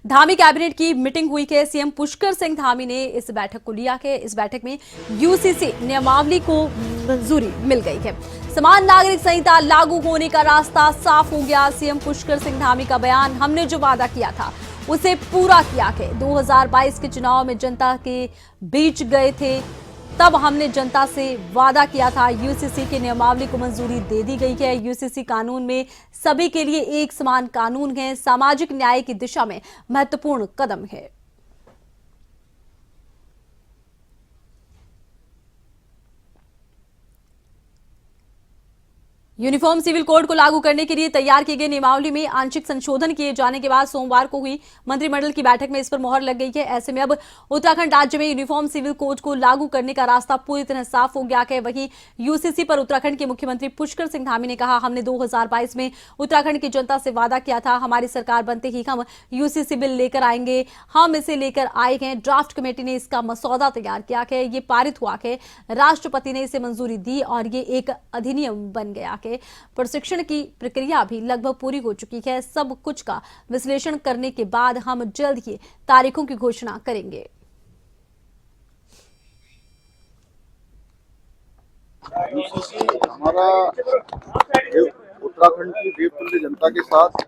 Dhami cabinet की meeting हुई है। सीएम पुष्कर सिंह धामी ने इस बैठक को लिया है। इस बैठक में यूसीसी नियमावली को मंजूरी मिल गई है। समान नागरिक संहिता लागू होने का रास्ता साफ हो गया। सीएम पुष्कर सिंह धामी का बयान, हमने जो वादा किया था उसे पूरा किया है। 2022 के चुनाव में जनता के बीच गए थे, तब हमने जनता से वादा किया था। यूसीसी की नियमावली को मंजूरी दे दी गई है। यूसीसी कानून में सभी के लिए एक समान कानून है, सामाजिक न्याय की दिशा में महत्वपूर्ण कदम है। यूनिफॉर्म सिविल कोड को लागू करने के लिए तैयार की गई नियमावली में आंशिक संशोधन किए जाने के बाद सोमवार को हुई मंत्रिमंडल की बैठक में इस पर मोहर लग गई है। ऐसे में अब उत्तराखंड राज्य में यूनिफॉर्म सिविल कोड को लागू करने का रास्ता पूरी तरह साफ हो गया है। वहीं यूसीसी पर उत्तराखंड के मुख्यमंत्री पुष्कर सिंह धामी ने कहा, हमने 2022 में उत्तराखंड की जनता से वादा किया था, हमारी सरकार बनते ही हम यूसीसी बिल लेकर आएंगे। हम इसे लेकर आए हैं। ड्राफ्ट कमेटी ने इसका मसौदा तैयार किया है, ये पारित हुआ है, राष्ट्रपति ने इसे मंजूरी दी और ये एक अधिनियम बन गया। प्रशिक्षण की प्रक्रिया भी लगभग पूरी हो चुकी है। सब कुछ का विश्लेषण करने के बाद हम जल्द ही तारीखों की घोषणा करेंगे। हमारा उत्तराखंड की देवतुल्य जनता के साथ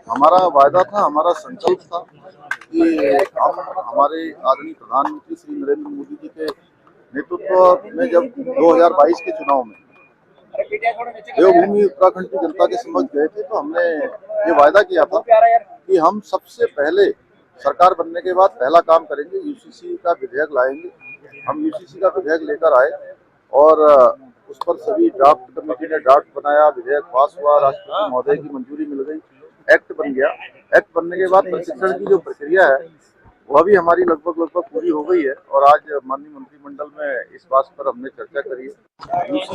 हमारा वायदा था, हमारा संकल्प था कि हम हमारे आदरणीय प्रधानमंत्री श्री नरेंद्र मोदी जी के नेतृत्व में जब 2022 के चुनाव में देवभूमि उत्तराखंड की जनता के समक्ष गए थे, तो हमने ये वायदा किया था कि हम सबसे पहले सरकार बनने के बाद पहला काम करेंगे, यूसीसी का विधेयक लाएंगे। हम यूसीसी का विधेयक लेकर आए और उस पर सभी ड्राफ्ट कमेटी ने ड्राफ्ट बनाया, विधेयक पास हुआ, राष्ट्रपति महोदय की मंजूरी मिल गई, एक्ट बन गया। एक्ट बनने के बाद प्रशिक्षण की जो प्रक्रिया है वह भी हमारी लगभग पूरी हो गई है और आज माननीय मंत्रिमंडल में इस बात पर हमने चर्चा करी है।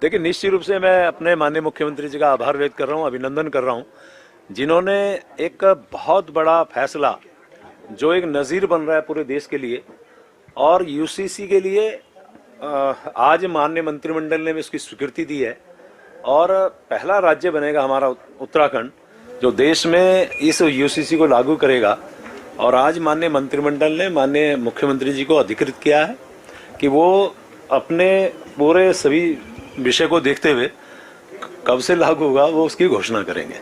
देखिए, निश्चित रूप से मैं अपने माननीय मुख्यमंत्री जी का आभार व्यक्त कर रहा हूं, अभिनंदन कर रहा हूं, जिन्होंने एक बहुत बड़ा फैसला जो एक नज़ीर बन रहा है पूरे देश के लिए और यूसीसी के लिए आज माननीय मंत्रिमंडल ने भी इसकी स्वीकृति दी है और पहला राज्य बनेगा हमारा उत्तराखंड जो देश में इस यूसीसी को लागू करेगा। और आज माननीय मंत्रिमंडल ने माननीय मुख्यमंत्री जी को अधिकृत किया है कि वो अपने पूरे सभी विषय को देखते हुए कब से लागू होगा वो उसकी घोषणा करेंगे।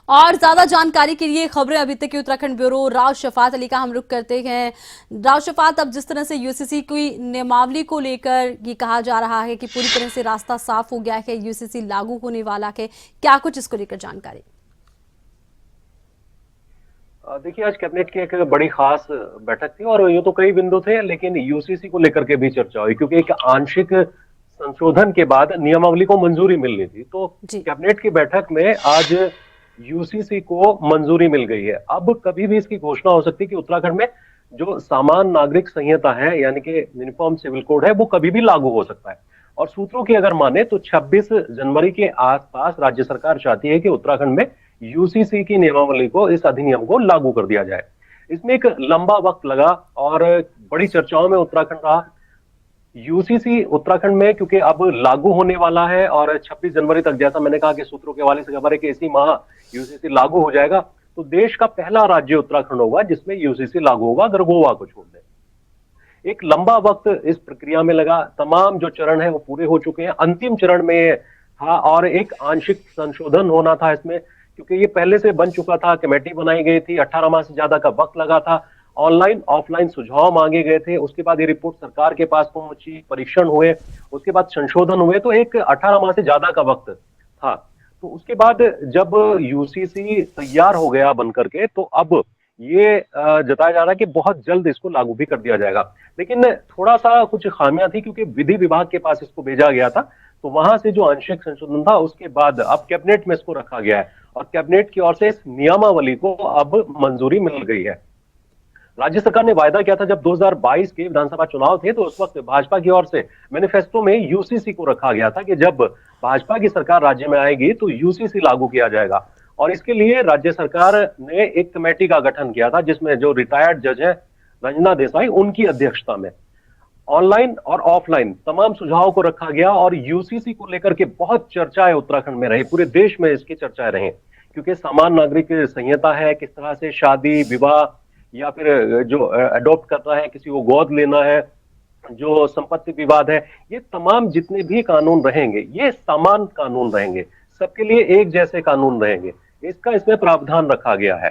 और ज्यादा जानकारी के लिए खबरें अभी तक की उत्तराखंड ब्यूरो राव शफात अली का हम रुख करते हैं। राव शफात, अब जिस तरह से यूसीसी की नियमावली को लेकर ये कहा जा रहा है कि पूरी तरह से रास्ता साफ हो गया है, यूसीसी लागू होने वाला है, क्या कुछ इसको लेकर जानकारी? देखिए, आज कैबिनेट की एक बड़ी खास बैठक थी और ये तो कई बिंदु थे, लेकिन यूसीसी को लेकर के भी चर्चा हुई क्योंकि एक आंशिक संशोधन के बाद नियमावली को मंजूरी मिलनी थी। तो कैबिनेट की बैठक में आज यूसीसी को मंजूरी मिल गई है। अब कभी भी इसकी घोषणा हो सकती है कि उत्तराखंड में जो समान नागरिक संहिता है यानी कि यूनिफॉर्म सिविल कोड है वो कभी भी लागू हो सकता है। और सूत्रों की अगर माने तो 26 जनवरी के आसपास राज्य सरकार चाहती है कि उत्तराखंड में यूसीसी की नियमावली को, इस अधिनियम को लागू कर दिया जाए। इसमें एक लंबा वक्त लगा और बड़ी चर्चाओं में उत्तराखंड रहा। यूसीसी उत्तराखंड में क्योंकि अब लागू होने वाला है और 26 जनवरी तक, जैसा मैंने कहा कि सूत्रों के हवाले से खबर है कि इसी माह यूसीसी लागू हो जाएगा, तो देश का पहला राज्य उत्तराखंड होगा जिसमें यूसीसी लागू होगा, अगर गोवा को छोड़ दें। एक लंबा वक्त इस प्रक्रिया में लगा, तमाम जो चरण है वो पूरे हो चुके हैं, अंतिम चरण में था और एक आंशिक संशोधन होना था इसमें क्योंकि ये पहले से बन चुका था, कमेटी बनाई गई थी, 18 माह से ज्यादा का वक्त लगा था, ऑनलाइन ऑफलाइन सुझाव मांगे गए थे, उसके बाद ये रिपोर्ट सरकार के पास पहुंची, परीक्षण हुए, उसके बाद संशोधन हुए, तो एक 18 माह से ज्यादा का वक्त था। तो उसके बाद जब यूसीसी तैयार हो गया बनकर के, तो अब ये जताया जा रहा है कि बहुत जल्द इसको लागू भी कर दिया जाएगा। लेकिन थोड़ा सा कुछ खामियां थी क्योंकि विधि विभाग के पास इसको भेजा गया था, तो वहां से जो आंशिक संशोधन था उसके बाद अब कैबिनेट में इसको रखा गया है और कैबिनेट की ओर से इस नियमावली को अब मंजूरी मिल गई है। राज्य सरकार ने वायदा किया था, जब 2022 के विधानसभा चुनाव थे तो उस वक्त भाजपा की ओर से मैनिफेस्टो में यूसीसी को रखा गया था कि जब भाजपा की सरकार राज्य में आएगी तो यूसीसी लागू किया जाएगा। और इसके लिए राज्य सरकार ने एक कमेटी का गठन किया था जिसमें जो रिटायर्ड जज है रंजना देसाई, उनकी अध्यक्षता में ऑनलाइन और ऑफलाइन तमाम सुझावों को रखा गया और यूसीसी को लेकर के बहुत चर्चाएं उत्तराखंड में रही, पूरे देश में इसकी चर्चाएं रही क्योंकि समान नागरिक संहिता है, किस तरह से शादी विवाह या फिर जो अडॉप्ट करना है, किसी को गोद लेना है, जो संपत्ति विवाद है, ये तमाम जितने भी कानून रहेंगे ये समान कानून रहेंगे, सबके लिए एक जैसे कानून रहेंगे, इसका इसमें प्रावधान रखा गया है।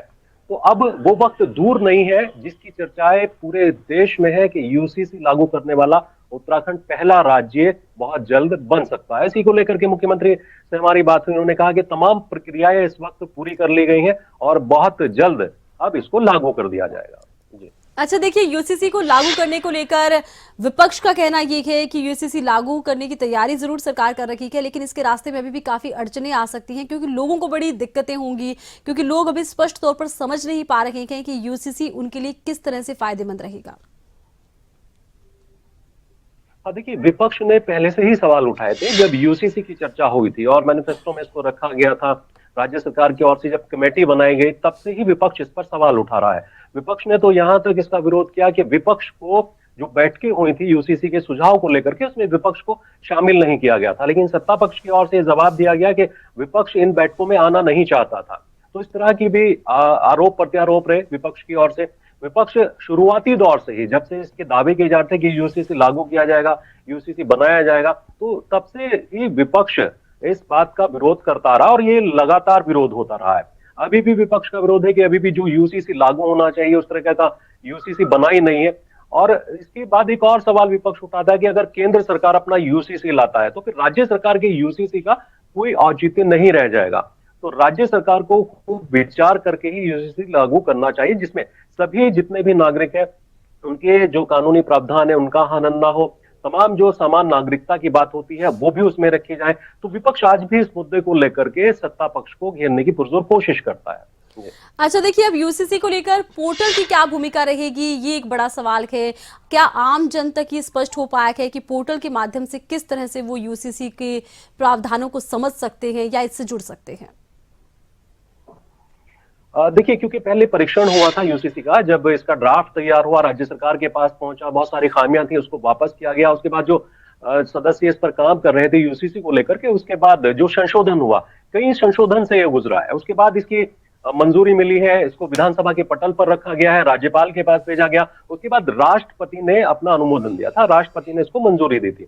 तो अब वो वक्त दूर नहीं है जिसकी चर्चाएं पूरे देश में है कि यूसीसी लागू करने वाला उत्तराखंड पहला राज्य बहुत जल्द बन सकता है। इसी को लेकर के मुख्यमंत्री से हमारी बात हुई, उन्होंने कहा कि तमाम प्रक्रियाएं इस वक्त पूरी कर ली गई हैं और बहुत जल्द अब इसको लागू कर दिया जाएगा। जी। अच्छा, देखिए, यूसीसी को लागू करने को लेकर विपक्ष का कहना ये है कि यूसीसी लागू करने की तैयारी जरूर सरकार कर रखी है, लेकिन इसके रास्ते में अभी भी काफी अड़चनें आ सकती हैं, क्योंकि लोगों को बड़ी दिक्कतें होंगी, क्योंकि लोग अभी स्पष्ट तौर पर समझ नहीं पा रहे हैं कि यूसीसी उनके लिए किस तरह से फायदेमंद रहेगा। हाँ, देखिए, विपक्ष ने पहले से ही सवाल उठाए थे जब यूसीसी की चर्चा हुई थी और मैनिफेस्टो में इसको रखा गया था। राज्य सरकार की ओर से जब कमेटी बनाई गई तब से ही विपक्ष इस पर सवाल उठा रहा है। विपक्ष ने तो यहां तक इसका विरोध किया कि विपक्ष को जो बैठकें हुई थी यूसीसी के सुझाव को लेकर के, उसमें विपक्ष को शामिल नहीं किया गया था, लेकिन सत्ता पक्ष की ओर से जवाब दिया गया कि विपक्ष इन बैठकों में आना नहीं चाहता था। तो इस तरह की भी आरोप प्रत्यारोप रहे विपक्ष की ओर से। विपक्ष शुरुआती दौर से ही, जब से इसके दावे किए जाते कि यूसीसी लागू किया जाएगा, यूसीसी बनाया जाएगा, तो तब से ही विपक्ष इस बात का विरोध करता रहा और ये लगातार विरोध होता रहा है। अभी भी विपक्ष का विरोध है कि अभी भी जो यूसीसी लागू होना चाहिए उस तरह का यूसीसी बना ही नहीं है। और इसके बाद एक और सवाल विपक्ष उठाता है कि अगर केंद्र सरकार अपना यूसीसी लाता है तो फिर राज्य सरकार के यूसीसी का कोई औचित्य नहीं रह जाएगा। तो राज्य सरकार को खूब विचार करके ही यूसीसी लागू करना चाहिए, जिसमें सभी जितने भी नागरिक हैं उनके जो कानूनी प्रावधान है उनका हनन ना हो, तमाम जो समान नागरिकता की बात होती है वो भी उसमें रखी जाए। तो विपक्ष आज भी इस मुद्दे को लेकर के सत्ता पक्ष को घेरने की पुरजोर कोशिश करता है। अच्छा, देखिए, अब यूसीसी को लेकर पोर्टल की क्या भूमिका रहेगी, ये एक बड़ा सवाल है। क्या आम जन तक ये स्पष्ट हो पाया है कि पोर्टल के माध्यम से किस तरह से वो यूसीसी के प्रावधानों को समझ सकते हैं या इससे जुड़ सकते हैं? देखिए, क्योंकि पहले परीक्षण हुआ था यूसीसी का, जब इसका ड्राफ्ट तैयार हुआ, राज्य सरकार के पास पहुंचा, बहुत सारी खामियां थी, उसको वापस किया गया। उसके बाद जो सदस्य इस पर काम कर रहे थे यूसीसी को लेकर के, उसके बाद जो संशोधन हुआ, कई संशोधन से ये गुजरा है। उसके बाद इसकी मंजूरी मिली है, इसको विधानसभा के पटल पर रखा गया है, राज्यपाल के पास भेजा गया। उसके बाद राष्ट्रपति ने अपना अनुमोदन दिया था, राष्ट्रपति ने इसको मंजूरी दी थी।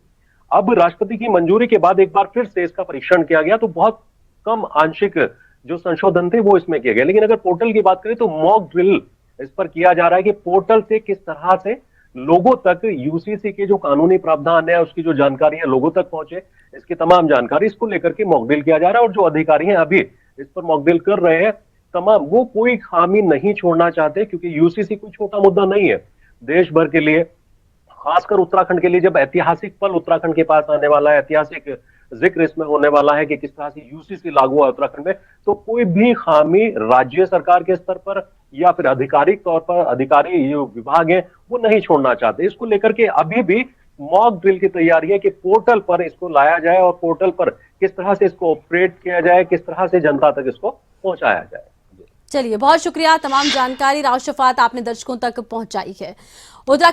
अब राष्ट्रपति की मंजूरी के बाद एक बार फिर से इसका परीक्षण किया गया, तो बहुत कम आंशिक जो संशोधन थे वो इसमें किए गए। लेकिन अगर पोर्टल की बात करें तो मॉक ड्रिल इस पर किया जा रहा है कि पोर्टल से किस तरह से लोगों तक यूसीसी के जो कानूनी प्रावधान है, उसकी जो जानकारी है, लोगों तक पहुंचे, इसकी तमाम जानकारी, इसको लेकर के मॉक ड्रिल किया जा रहा है। और जो अधिकारी हैं अभी इस पर मॉक ड्रिल कर रहे हैं, तमाम वो कोई खामी नहीं छोड़ना चाहते, क्योंकि यूसीसी कोई छोटा मुद्दा नहीं है देश भर के लिए, खासकर उत्तराखंड के लिए। जब ऐतिहासिक पल उत्तराखंड के पास आने वाला है, ऐतिहासिक जिक्र इसमें होने वाला है कि किस तरह से यूसीसी लागू हुआ उत्तराखंड में, तो कोई भी खामी राज्य सरकार के स्तर पर या फिर आधिकारिक तौर पर अधिकारी जो विभाग हैं वो नहीं छोड़ना चाहते। इसको लेकर के अभी भी मॉक ड्रिल की तैयारी है कि पोर्टल पर इसको लाया जाए और पोर्टल पर किस तरह से इसको ऑपरेट किया जाए, किस तरह से जनता तक इसको पहुंचाया जाए। चलिए, बहुत शुक्रिया, तमाम जानकारी राव शफात आपने दर्शकों तक पहुंचाई है। उत्तराखंड